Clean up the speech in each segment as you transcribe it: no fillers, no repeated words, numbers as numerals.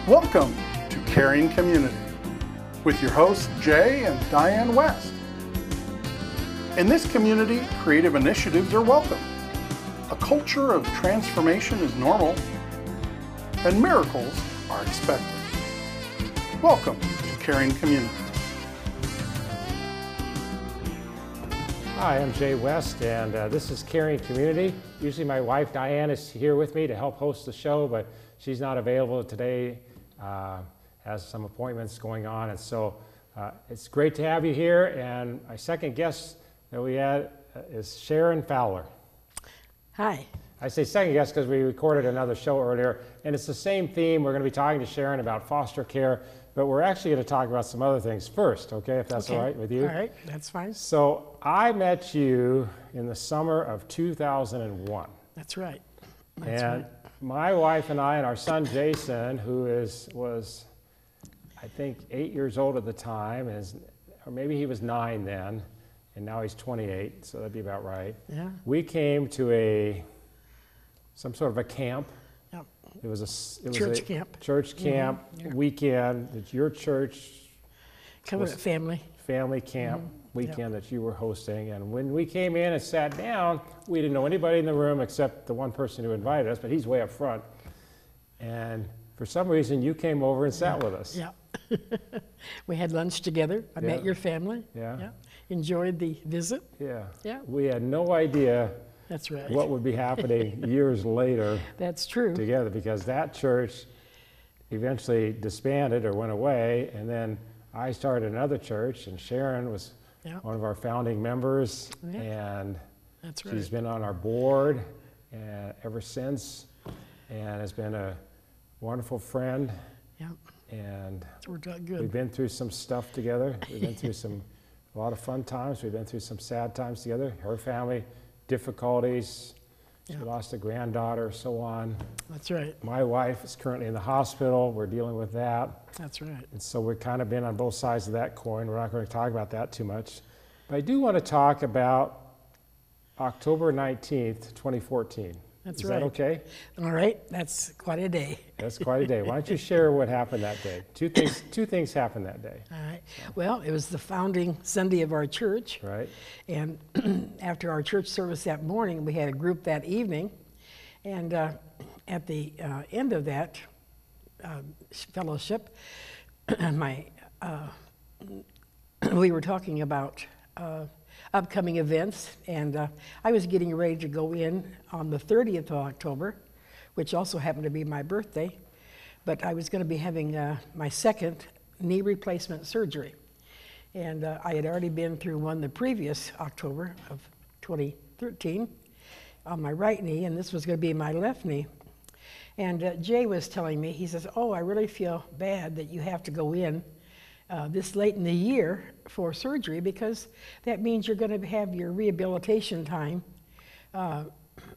Welcome to Caring Community with your hosts Jay and Diane West. In this community, creative initiatives are welcome. A culture of transformation is normal, and miracles are expected. Welcome to Caring Community. Hi, I'm Jay West, and this is Caring Community. Usually my wife Diane is here with me to help host the show, but she's not available today, has some appointments going on, and so it's great to have you here. And my second guest that we had is Sharon Fowler. Hi. I say second guest because we recorded another show earlier, and it's the same theme. We're going to be talking to Sharon about foster care, but we're actually going to talk about some other things first, okay, if that's all right with you? All right, that's fine. So I met you in the summer of 2001. That's right. My wife and I and our son Jason, who was I think 8 years old at the time, or maybe he was 9 then, and now he's 28, so that'd be about right. Yeah. We came to some sort of a camp. Yep. It was a Church camp. Church camp weekend that your church Covenant family camp weekend that you were hosting. And when we came in and sat down, we didn't know anybody in the room except the one person who invited us, but he's way up front. And for some reason, you came over and sat with us. Yeah. We had lunch together. I met your family. Yeah. Enjoyed the visit. Yeah. Yeah. We had no idea That's right. what would be happening years later. That's true. Together, because that church eventually disbanded or went away, and then I started another church, and Sharon was one of our founding members, and that's right. She's been on our board ever since, and has been a wonderful friend. Yeah. And it's worked out good. We've been through some stuff together. We've been through a lot of fun times. We've been through some sad times together. Her family, difficulties. She lost a granddaughter, so on. That's right. My wife is currently in the hospital. We're dealing with that. That's right. And so we've kind of been on both sides of that coin. We're not going to talk about that too much. But I do want to talk about October 19th, 2014. That's right. Is that okay? All right. That's quite a day. That's quite a day. Why don't you share what happened that day? Two things happened that day. All right. Well, it was the founding Sunday of our church. Right. And after our church service that morning, we had a group that evening. And at the end of that fellowship, we were talking about upcoming events, and I was getting ready to go in on the 30th of October, which also happened to be my birthday, but I was going to be having my second knee replacement surgery. And I had already been through one the previous October of 2013 on my right knee, and this was going to be my left knee. And Jay was telling me, he says, "Oh, I really feel bad that you have to go in this late in the year for surgery, because that means you're going to have your rehabilitation time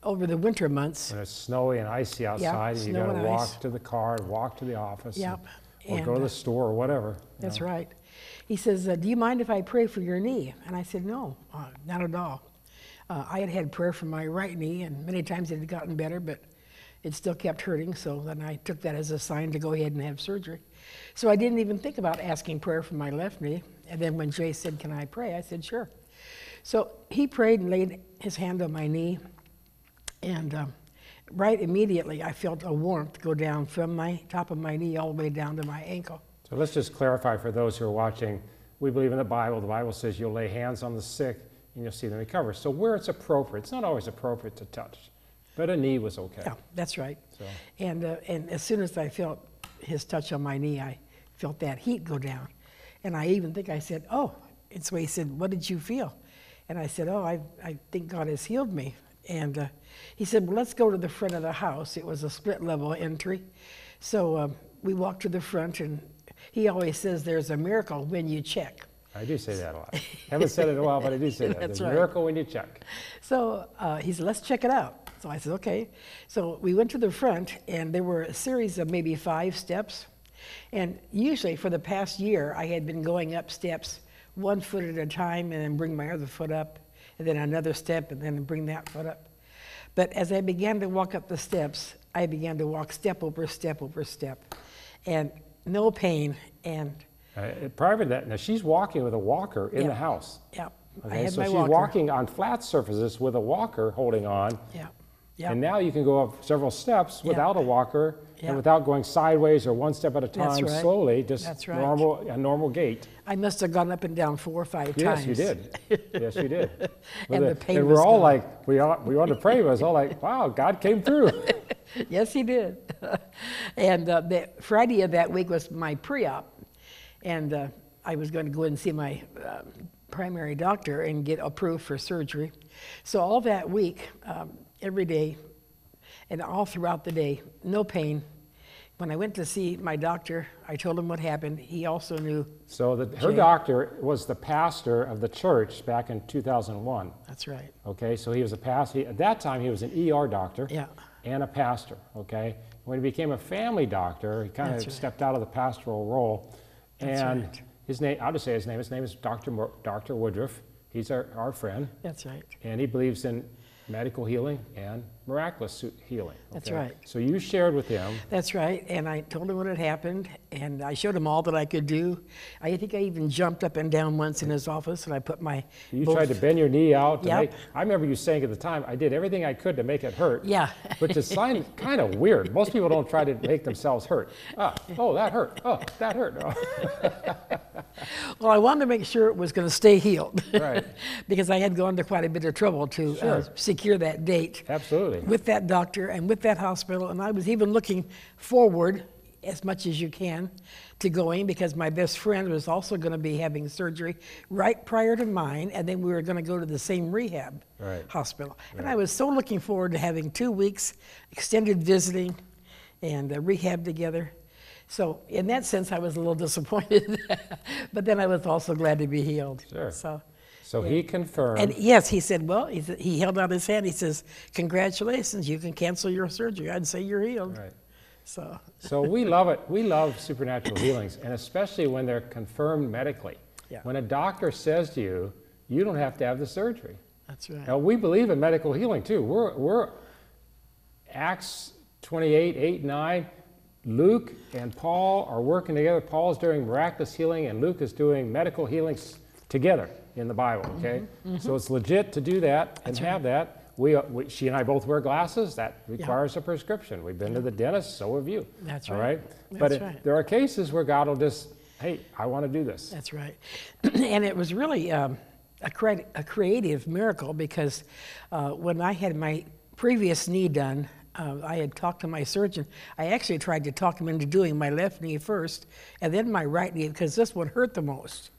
over the winter months." When it's snowy and icy outside, and you got to walk to the car, walk to the office, or go to the store or whatever. That's right. He says, "Do you mind if I pray for your knee?" And I said, "No, not at all." I had prayer for my right knee, and many times it had gotten better, but it still kept hurting, so then I took that as a sign to go ahead and have surgery. So I didn't even think about asking prayer for my left knee. And then when Jay said, "Can I pray?" I said, "Sure." So he prayed and laid his hand on my knee, and right immediately I felt a warmth go down from my top of my knee all the way down to my ankle. So let's just clarify for those who are watching, we believe in the Bible. The Bible says you'll lay hands on the sick and you'll see them recover. So where it's appropriate, it's not always appropriate to touch, but a knee was okay. Yeah, that's right. So. And as soon as I felt his touch on my knee, I felt that heat go down. And I even think I said, "Oh," and so he said, "What did you feel?" And I said, "Oh, I think God has healed me." And he said, "Well, let's go to the front of the house." It was a split level entry. So we walked to the front, and he always says there's a miracle when you check. I do say that a lot. Haven't said it in a while, but I do say that. That's There's right. a miracle when you check. So he said, "Let's check it out." So I said, "Okay." So we went to the front, and there were a series of maybe 5 steps. And usually for the past year, I had been going up steps 1 foot at a time, and then bring my other foot up, and then another step, and then bring that foot up. But as I began to walk up the steps, I began to walk step over step over step. and no pain. And prior to that, now she's walking with a walker in the house. Yeah. I Okay, had so my she's walker. walking on flat surfaces with a walker holding on. Yeah. Yeah. And now you can go up several steps without a walker Yeah. and without going sideways or one step at a time, right. slowly, just That's right. a normal gait. I must have gone up and down 4 or 5 Yes, times. you did. Yes, you did. And the pain and was we're all gone. like, we wanted to pray, but it's all like, wow, God came through. Yes, he did. And the Friday of that week was my pre-op. And I was going to go in and see my primary doctor and get approved for surgery. So all that week, every day, and all throughout the day, no pain. When I went to see my doctor, I told him what happened. He also knew. So her doctor was the pastor of the church back in 2001. That's right. Okay, so he was a pastor. At that time, he was an ER doctor and a pastor. Okay, when he became a family doctor, he kind of stepped out of the pastoral role. And his name, I'll just say his name. His name is Dr. Woodruff. He's our friend. That's right. And he believes in medical healing and miraculous healing. Okay? That's right. So you shared with him. That's right. And I told him what had happened, and I showed him all that I could do. I think I even jumped up and down once in his office, and I put my You tried to bend your knee out. Yep. I remember you saying at the time, I did everything I could to make it hurt. Yeah. Which is kind of weird. Most people don't try to make themselves hurt. Oh, that hurt. Oh, that hurt. Oh. Well, I wanted to make sure it was going to stay healed. Right. Because I had gone to quite a bit of trouble to secure that date. Absolutely. With that doctor and with that hospital. And I was even looking forward, as much as you can, to going, because my best friend was also going to be having surgery right prior to mine, and then we were going to go to the same rehab hospital. And I was so looking forward to having 2 weeks extended visiting and rehab together. So in that sense, I was a little disappointed, but then I was also glad to be healed. Sure. So he confirmed. And yes, he said, well, he held out his hand. He says, congratulations, you can cancel your surgery. I'd say you're healed. Right. So we love it. We love supernatural healings, and especially when they're confirmed medically. Yeah. When a doctor says to you, you don't have to have the surgery. That's right. Now, we believe in medical healing too. We're Acts 28, 8, 9. Luke and Paul are working together. Paul's doing miraculous healing, and Luke is doing medical healings together in the Bible, okay? So it's legit to do that and have that. She and I both wear glasses. That requires a prescription. We've been to the dentist, so have you. That's all right. But there are cases where God will just, hey, I want to do this. That's right. And it was really a creative miracle, because when I had my previous knee done, I had talked to my surgeon. I actually tried to talk him into doing my left knee first and then my right knee, because this one hurt the most.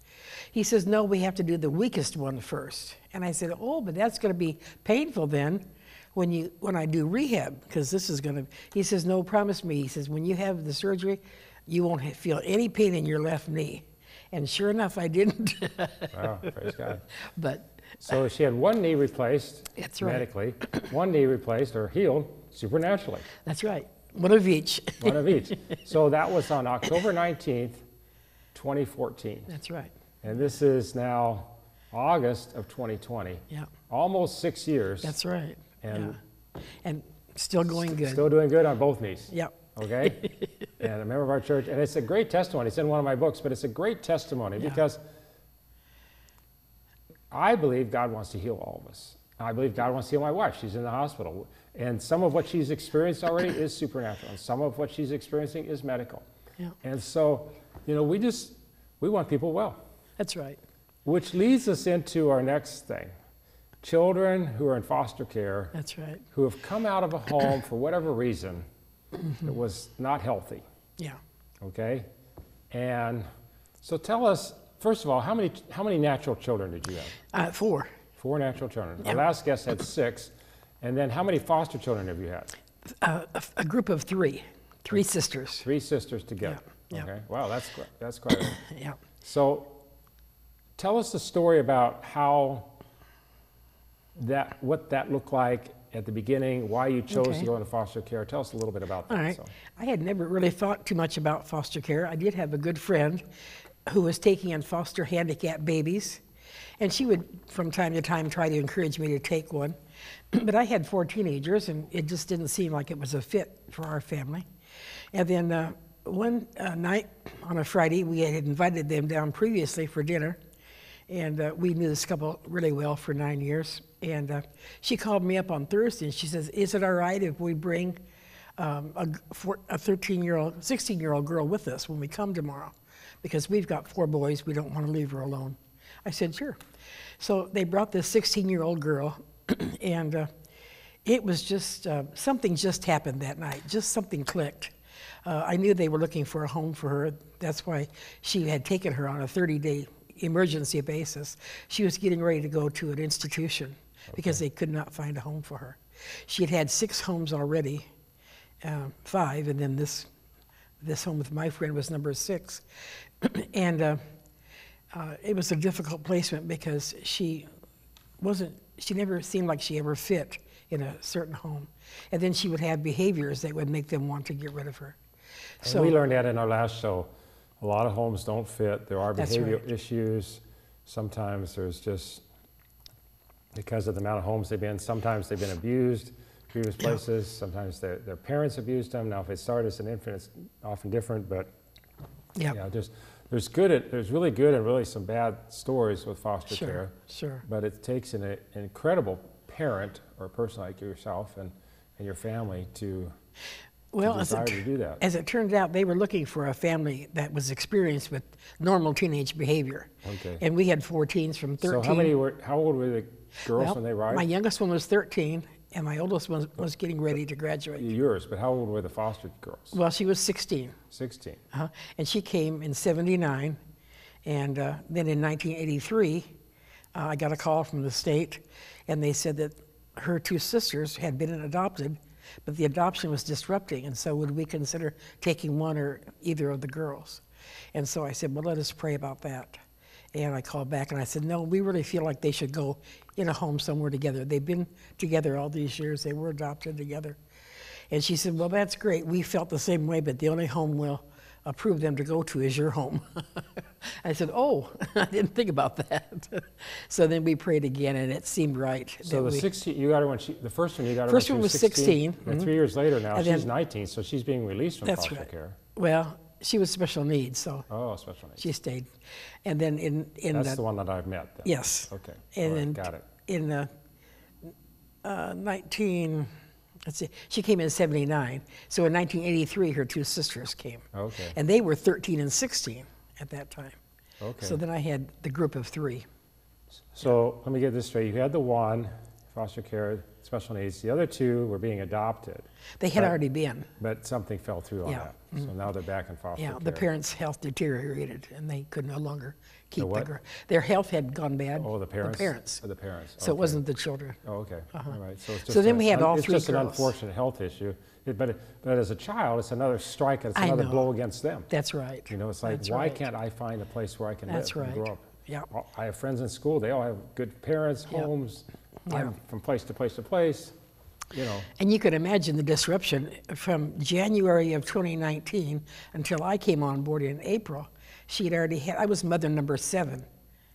He says, no, we have to do the weakest one first. And I said, oh, but that's going to be painful then when I do rehab, because this is going to, he says, no, promise me. He says, when you have the surgery, you won't feel any pain in your left knee. And sure enough, I didn't. Wow, praise God. But so she had one knee replaced medically, one knee replaced or healed supernaturally. That's right. One of each. One of each. So that was on October 19th, 2014. That's right. And this is now August of 2020. Yeah. Almost 6 years. That's right. And still going good. Still doing good on both knees. Yep. Okay? And a member of our church, and it's a great testimony. It's in one of my books, but it's a great testimony because I believe God wants to heal all of us. I believe God wants to heal my wife. She's in the hospital. And some of what she's experienced already is supernatural. And some of what she's experiencing is medical. Yeah. And so, we want people well. That's right. Which leads us into our next thing. Children who are in foster care. That's right. Who have come out of a home for whatever reason that was not healthy. Yeah. Okay? And so tell us, first of all, how many natural children did you have? 4. 4 natural children. Yeah. Our last guest had 6. And then how many foster children have you had? A group of 3. 3 sisters. 3 sisters together. Yeah. Okay. Wow, that's quite a Yeah. So tell us the story about what that looked like at the beginning, why you chose to go into foster care. Tell us a little bit about that. All right. So. I had never really thought too much about foster care. I did have a good friend who was taking in foster handicapped babies, and she would from time to time try to encourage me to take one. But I had 4 teenagers, and it just didn't seem like it was a fit for our family. And then one night on a Friday, we had invited them down previously for dinner, and we knew this couple really well for 9 years. And she called me up on Thursday, and she says, "Is it all right if we bring a 13-year-old, 16-year-old girl with us when we come tomorrow? Because we've got 4 boys, we don't want to leave her alone." I said, "Sure." So they brought this 16-year-old girl, and it was just, something just happened that night, just something clicked. I knew they were looking for a home for her. That's why she had taken her on a 30-day emergency basis. She was getting ready to go to an institution because they could not find a home for her. She had had 6 homes already, 5, and then this home with my friend was number 6. And it was a difficult placement because she never seemed like she ever fit in a certain home. And then she would have behaviors that would make them want to get rid of her. And we learned that in our last show. A lot of homes don't fit. There are behavioral issues. Sometimes there's just, because of the amount of homes they've been, sometimes they've been abused, previous places. Sometimes their parents abused them. Now, if they start as an infant, it's often different, but there's really good and really some bad stories with foster care. Sure. But it takes an incredible parent or a person like yourself and your family to desire to do that. As it turned out, they were looking for a family that was experienced with normal teenage behavior. Okay. And we had 4 teens from 13. So how old were the girls when they arrived? My youngest one was 13, and my oldest one was getting ready to graduate. Yours, but how old were the foster girls? Well, she was 16. 16. And she came in 79, and then in 1983, I got a call from the state, and they said that her 2 sisters had been adopted, but the adoption was disrupting, and so would we consider taking one or either of the girls? And so I said, well, let us pray about that. And I called back and I said, no, we really feel like they should go in a home somewhere together. They've been together all these years. They were adopted together. And she said, well, that's great. We felt the same way, but the only home we'll approve them to go to is your home. I said, oh, I didn't think about that. So then we prayed again, and it seemed right. So the 16, you got her when the first one you got her first when one she was 16. 16. And 3 years later now, And she's then, 19, so she's being released from that's foster right. care. Well, she was special needs, so Special needs. she stayed. And then That's the one that I've met then. Yes. Okay. And then got it. in she came in 79. So in 1983, her 2 sisters came. Okay. And they were 13 and 16 at that time. Okay. So then I had the group of 3. So let me get this straight. You had the one, foster care, special needs. The other 2 were being adopted. They had already been. But something fell through on that. So now they're back in foster care. Yeah, the parents' health deteriorated, and they could no longer keep what? the girl. Their health had gone bad. Oh, the parents? The parents. Oh, the parents. So it wasn't the children. Oh, okay. All right. So it's just So then we had all 3 It's just girls. an unfortunate health issue. But as a child, it's another strike. It's another blow against them. That's right. You know, it's like, why can't I find a place where I can live and grow up? Yeah. I have friends in school. They all have good parents, homes. I'm from place to place to place. You know. And you could imagine the disruption from January of 2019 until I came on board in April. She had already had, I was mother number 7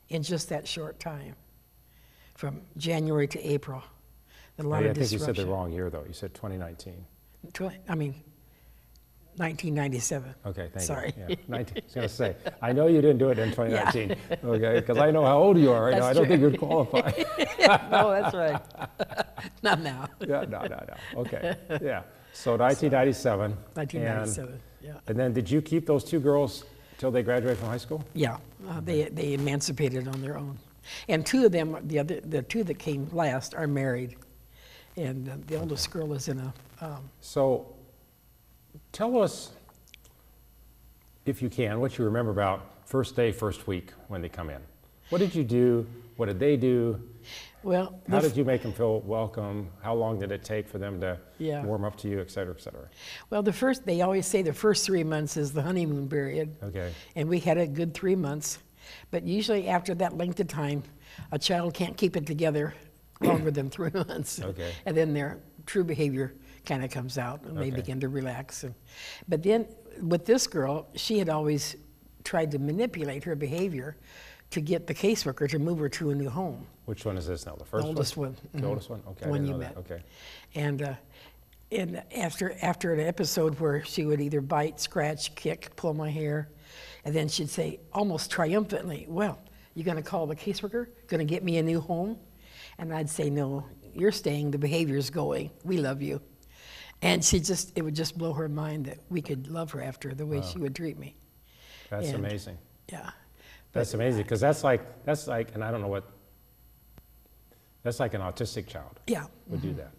in just that short time, from January to April. A lot of I think disruption. you said the wrong year, though. You said 2019. 1997. Okay, thank Sorry. you. Yeah, 19, I was going to say, I know you didn't do it in 2019, okay, because I know how old you are right now. I don't think you'd qualify. No, that's right. Not now. Yeah, no. Okay, yeah. So 1997. 1997, And then did you keep those 2 girls till they graduated from high school? Yeah, they emancipated on their own. And 2 of them, the 2 that came last, are married. And the oldest girl is in a... So tell us, if you can, what you remember about first day, first week when they come in. What did you do? What did they do? Well, how did you make them feel welcome? How long did it take for them to warm up to you, et cetera, et cetera? Well, they always say the first 3 months is the honeymoon period. Okay. And we had a good 3 months. But usually after that length of time, a child can't keep it together longer than 3 months. Okay. And then their true behavior kind of comes out, and they begin to relax. But then with this girl, she had always tried to manipulate her behavior to get the caseworker to move her to a new home. Which one is this now? The first one? The oldest one. The oldest one? Okay. The one you met. Okay. And And after an episode where she would either bite, scratch, kick, pull my hair, and then she'd say almost triumphantly, "Well, you going to call the caseworker? Going to get me a new home?" And I'd say, "No, you're staying. The behavior's going. We love you." And it would just blow her mind that we could love her after the way she would treat me. That's amazing. Yeah. That's amazing, because that's like, and I don't know what, that's like an autistic child. Yeah. Would do that.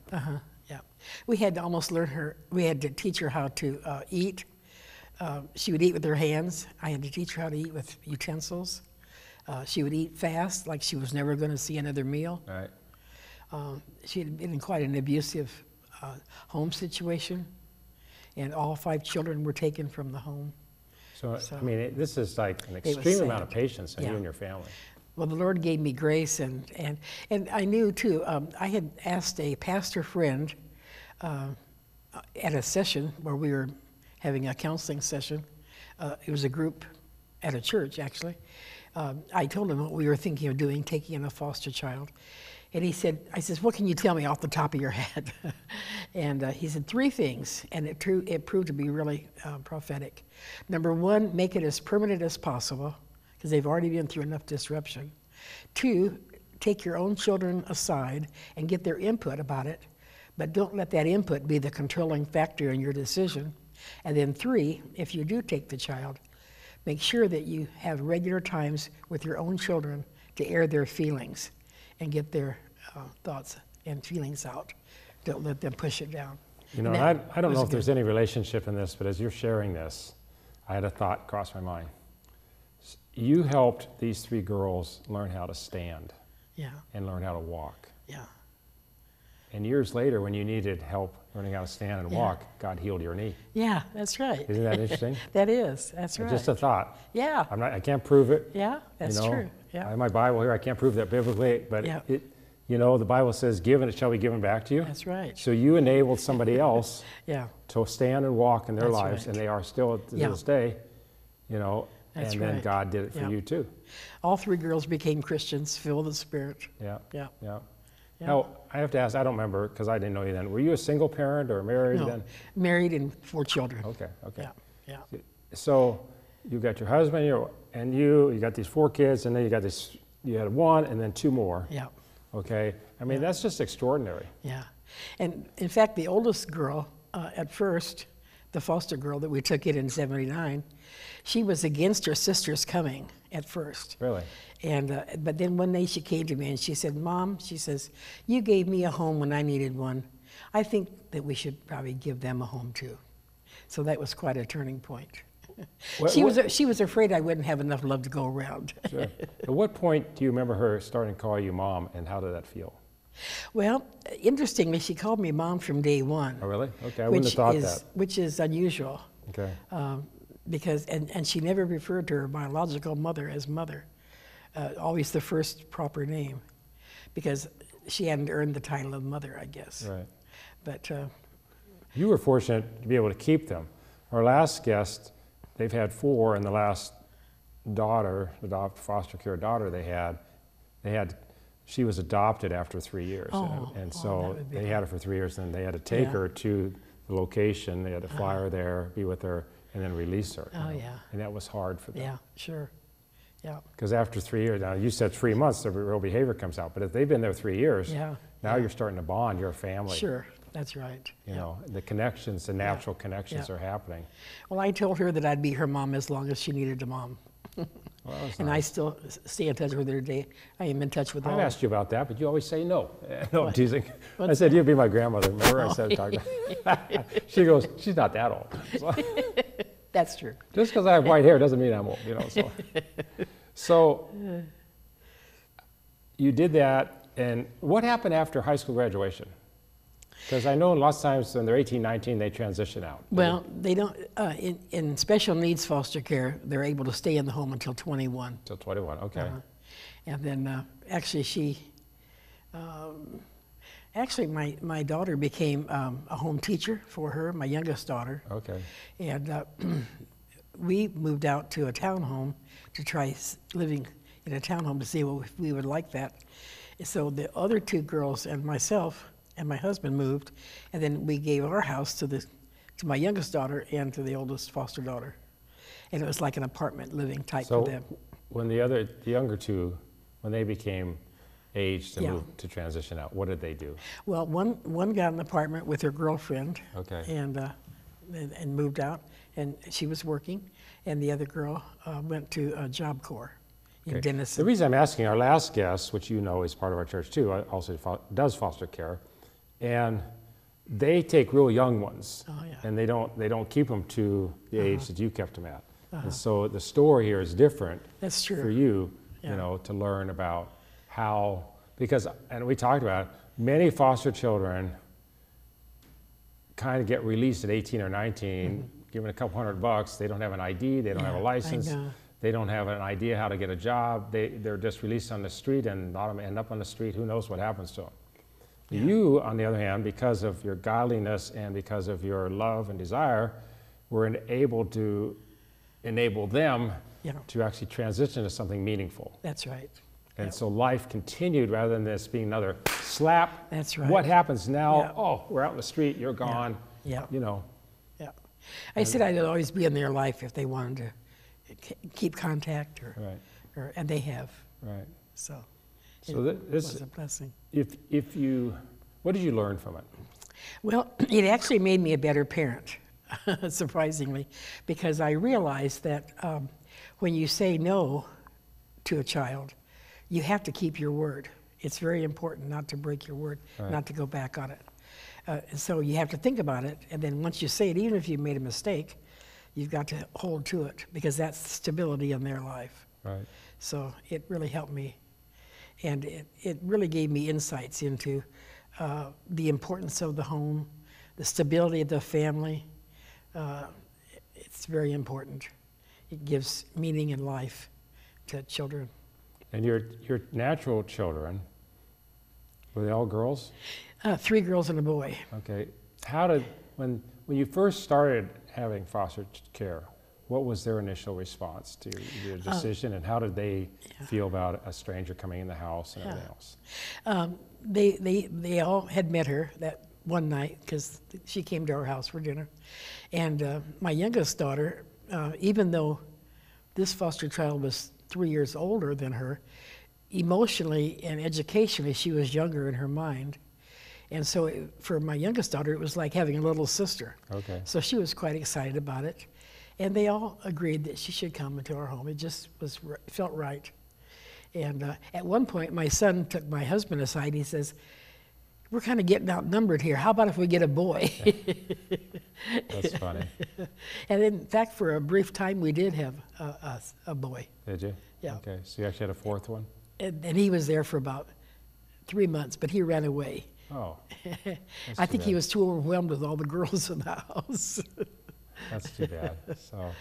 Yeah. We had to teach her how to eat. She would eat with her hands. I had to teach her how to eat with utensils. She would eat fast, like she was never going to see another meal. Right. She had been in quite an abusive home situation, and all 5 children were taken from the home. So I mean, this is like an extreme amount of patience in you and your family. Well, the Lord gave me grace, and I knew too. I had asked a pastor friend at a session where we were having a counseling session. It was a group at a church, actually. I told him what we were thinking of doing, taking in a foster child. And he said, I says, "What can you tell me off the top of your head?" And he said 3 things, and it proved to be really prophetic. Number 1, make it as permanent as possible, because they've already been through enough disruption. 2, take your own children aside and get their input about it, but don't let that input be the controlling factor in your decision. And then 3, if you do take the child, make sure that you have regular times with your own children to air their feelings and get their thoughts and feelings out. Don't let them push it down. You know, I don't know if there's any relationship in this, but as you're sharing this, I had a thought cross my mind. You helped these 3 girls learn how to stand and learn how to walk. Yeah. And years later, when you needed help learning how to stand and walk, God healed your knee. Yeah, that's right. Isn't that interesting? That is. That's right. Just a thought. Yeah. I can't prove it. Yeah, that's true. Yeah. I have my Bible here. I can't prove that biblically, but the Bible says, "Give and it shall be given back to you." That's right. So you enabled somebody else to stand and walk in their lives, right. and they are still to this day, That's and then right. God did it for you too. All 3 girls became Christians, filled with the Spirit. Yeah. Yeah. Yeah. Now, I have to ask, I don't remember, because I didn't know you then. Were you a single parent or married then? Married and 4 children. Okay. Yeah. So you got your husband, you got these 4 kids, and then you had 1 and then 2 more. Yeah. Okay. I mean, that's just extraordinary. Yeah. And in fact, the oldest girl, at first, the foster girl that we took in '79, she was against her sister's coming at first. Really? And but then one day she came to me and she said, "Mom," she says, "you gave me a home when I needed one. I think that we should probably give them a home too." So that was quite a turning point. She was afraid I wouldn't have enough love to go around. Sure. At what point do you remember her starting to call you Mom, and how did that feel? Well, interestingly, she called me Mom from day 1. Oh, really? Okay, I wouldn't have thought that. Which is unusual. Okay. Because she never referred to her biological mother as mother. Always the first proper name, because she hadn't earned the title of mother, I guess. Right. But you were fortunate to be able to keep them. Our last guest, they've had 4, and the last daughter, the foster care daughter they had, she was adopted after 3 years. And so they had her for 3 years, and they had to take her to the location. They had to fly her there, be with her, and then release her. And that was hard for them. Yeah, sure. Yeah. Because after 3 years, now you said 3 months, the real behavior comes out. But if they've been there 3 years, now you're starting to bond, you're a family. Sure, that's right. You know, the connections, the natural connections are happening. Well, I told her that I'd be her mom as long as she needed a mom. Well, and I still stay in touch with her today. I am in touch with her. I've asked you about that, but you always say no. No, I'm teasing. I said, you'd be my grandmother. Remember I said, she goes, she's not that old. So, that's true. Just because I have white hair doesn't mean I'm old, So you did that, and what happened after high school graduation? Because I know lots of times when they're 18, 19, they transition out. Well, they don't, in special needs foster care, they're able to stay in the home until 21. Until 21, okay. And then actually my daughter became a home teacher for her, my youngest daughter. Okay. And we moved out to a townhome to try living in a townhome to see if we would like that. So the other 2 girls and myself and my husband moved, and then we gave our house to my youngest daughter and to the oldest foster daughter. And it was like an apartment living type for them. When the younger two, when they became aged to move to transition out, what did they do? Well, one got an apartment with her girlfriend, Okay. and moved out, and she was working, and the other girl went to Job Corps in Denison. The reason I'm asking, our last guest, which you know is part of our church too, also does foster care, and they take real young ones, and they don't keep them to the age that you kept them at. And so the story here is different. That's true. For you, you know, to learn about how, because, and we talked about it, many foster children kind of get released at 18 or 19, given a couple $100, they don't have an ID, they don't have a license, they don't have an idea how to get a job, they're just released on the street, and a lot of them end up on the street, who knows what happens to them. You, on the other hand, because of your godliness and because of your love and desire, were able to enable them to actually transition to something meaningful. That's right. And so life continued rather than this being another slap. That's right. What happens now? Oh, we're out in the street, you're gone. You know. Yeah. I said I'd always be in their life if they wanted to keep contact, and they have. Right. So this was a blessing. If you, what did you learn from it? Well, it actually made me a better parent, surprisingly, because I realized that when you say no to a child, you have to keep your word. It's very important not to break your word, not to go back on it. So you have to think about it, and then once you say it, even if you made a mistake, you've got to hold to it, because that's stability in their life. Right. So it really helped me, and it really gave me insights into the importance of the home, the stability of the family. It's very important. It gives meaning in life to children. And your natural children, were they all girls? 3 girls and a boy. Okay. How did, when you first started having foster care, what was their initial response to your decision, and how did they feel about a stranger coming in the house and everything else? They all had met her that one night, because she came to our house for dinner. And my youngest daughter, even though this foster child was 3 years older than her, emotionally and educationally she was younger in her mind. And so for my youngest daughter, it was like having a little sister. Okay. So she was quite excited about it. And they all agreed that she should come into our home. It just felt right. And at one point, my son took my husband aside. He says, "We're kind of getting outnumbered here. How about if we get a boy?" That's funny. And in fact, for a brief time, we did have a boy. Did you? Yeah. Okay, so you actually had a fourth one? And he was there for about 3 months, but he ran away. Oh. I think he was too overwhelmed with all the girls in the house. That's too bad. So,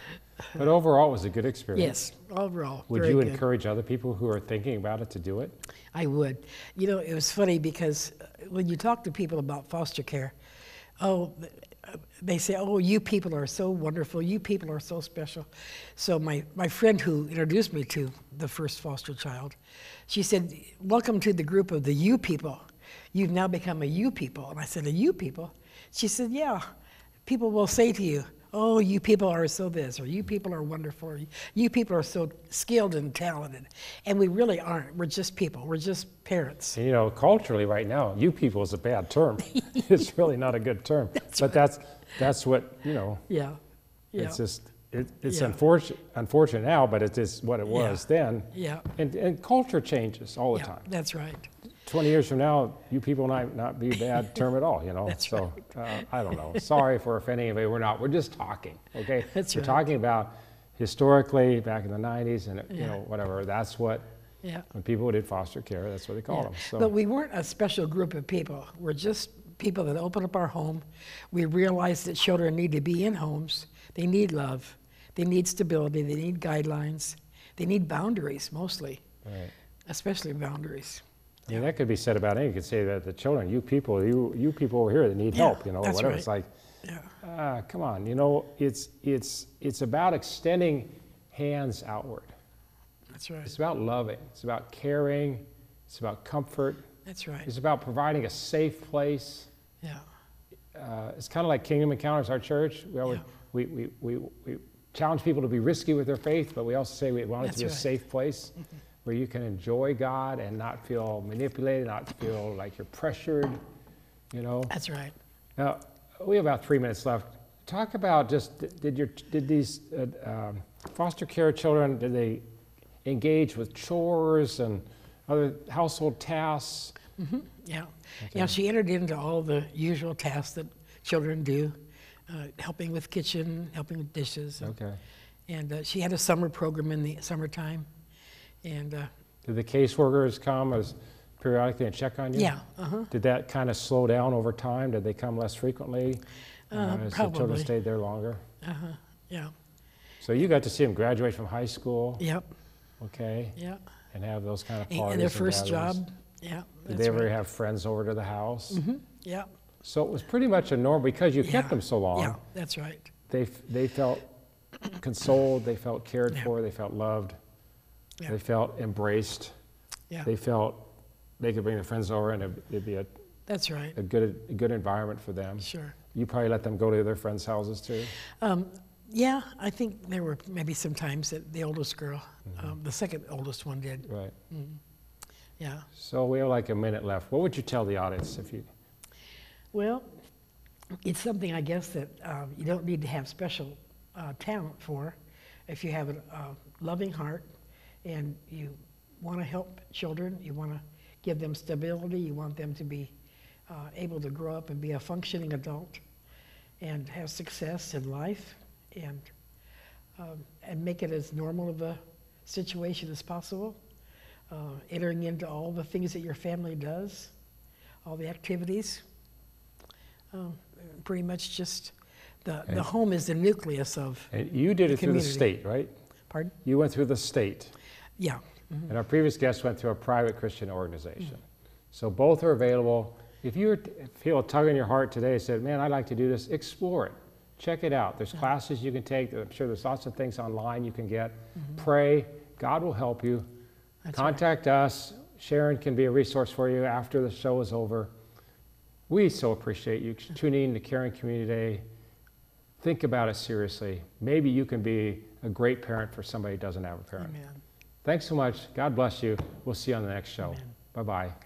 but overall, it was a good experience. Yes, overall. Would very you good. encourage other people who are thinking about it to do it? I would. You know, it was funny because when you talk to people about foster care, they say, "Oh, you people are so wonderful. You people are so special." So my friend who introduced me to the first foster child, she said, "Welcome to the group of the you people. You've now become a you people." And I said, "A you people?" She said, "Yeah. People will say to you, 'Oh, you people are so this,' or 'You people are wonderful,' or 'You people are so skilled and talented.'" And we really aren't. We're just people. We're just parents. And, you know, culturally right now, you people is a bad term. It's really not a good term. But that's what, you know. Yeah. It's just, it's unfortunate now, but it is what it was then. Yeah. And culture changes all the time. That's right. 20 years from now, you people might not be a bad term at all, you know? That's so, I don't know. Sorry if we're offending anybody. We're not. We're just talking, okay? We're talking about historically, back in the 90s, and, you know, whatever. That's what, when people did foster care, that's what they called them. So. But we weren't a special group of people. We're just people that opened up our home. We realized that children need to be in homes. They need love. They need stability. They need guidelines. They need boundaries, mostly. Right. Especially boundaries. I mean, that could be said about anything. You could say that the children, you people over here that need help, you know, that's whatever. right. It's like, come on, you know, it's about extending hands outward. That's right. It's about loving. It's about caring. It's about comfort. That's right. It's about providing a safe place. Yeah. It's kind of like Kingdom Encounters, our church. We challenge people to be risky with their faith, but we also say we want it to be a safe place where you can enjoy God and not feel manipulated, not feel like you're pressured, you know. That's right. Now, we have about 3 minutes left. Talk about just, did these foster care children, did they engage with chores and other household tasks? Mm-hmm. Yeah. Okay. Yeah, she entered into all the usual tasks that children do, helping with kitchen, helping with dishes. Okay. And she had a summer program in the summertime. And did the caseworkers come as periodically and check on you? yeah. Did that kind of slow down over time? Did they come less frequently as the children Probably. stayed there longer? Yeah. So you got to see them graduate from high school, Yep. okay, Yeah. and have those kind of parties. And their first gatherings. job. Yeah. Did they ever have friends over to the house? Mm-hmm. Yeah. So it was pretty much a norm because you kept them so long. Yeah, that's right. They felt consoled, they felt cared for, they felt loved, they felt embraced, they felt they could bring their friends over and it'd be That's right. a good environment for them. Sure. You probably let them go to their friends' houses too? Yeah, I think there were maybe some times that the oldest girl, the second oldest one did. Right. Yeah. So we have like a minute left. What would you tell the audience if you... Well, it's something I guess that you don't need to have special talent for. If you have a loving heart and you want to help children, you want to give them stability, you want them to be able to grow up and be a functioning adult and have success in life and make it as normal of a situation as possible, entering into all the things that your family does, all the activities. Pretty much just the home is the nucleus of And you did it through the state, right? Pardon? You went through the state. Yeah. And our previous guest went through a private Christian organization. So both are available. If you feel a tug in your heart today and said, man, I'd like to do this, explore it. Check it out. There's classes you can take. I'm sure there's lots of things online you can get. Pray. God will help you. Contact us. Sharon can be a resource for you after the show is over. We so appreciate you tuning in to Care and Community Day. Think about it seriously. Maybe you can be a great parent for somebody who doesn't have a parent. Amen. Thanks so much. God bless you. We'll see you on the next show. Amen. Bye-bye.